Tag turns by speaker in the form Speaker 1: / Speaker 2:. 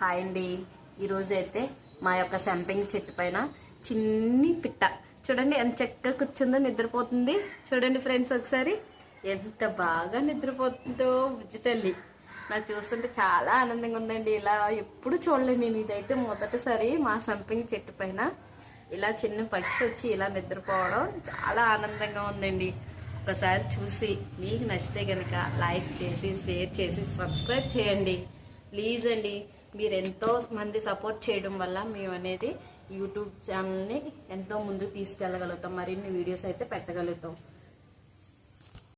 Speaker 1: Hi అండి. ఈరోజు అయితే మా యొక్క సంపింగ్ చెట్టు పైన చిన్ని పిట్ట చూడండి ఎంత చక్కగా కూర్చుందో, నిద్రపోతుంది. చూడండి ఫ్రెండ్స్, ఒకసారి ఎంత బాగా నిద్రపోతుందో బుజ్జి తల్లి. నాకు చూస్తుంటే చాలా ఆనందంగా ఉందండి. ఇలా ఎప్పుడు చూడలేదు నేను. ఇదైతే మొదటిసారి మా సంపింగ్ చెట్టు పైన ఇలా చిన్న పక్షి వచ్చి ఇలా నిద్రపోవడం చాలా ఆనందంగా ఉందండి. ఒకసారి చూసి మీకు నచ్చితే కనుక లైక్ చేసి, షేర్ చేసి, సబ్స్క్రైబ్ చేయండి ప్లీజ్ అండి. మీరు ఎంతో మంది సపోర్ట్ చేయడం వల్ల మేము అనేది యూట్యూబ్ ఛానల్ని ఎంతో ముందుకు తీసుకెళ్ళగలుగుతాం, మరిన్ని వీడియోస్ అయితే పెట్టగలుగుతాం.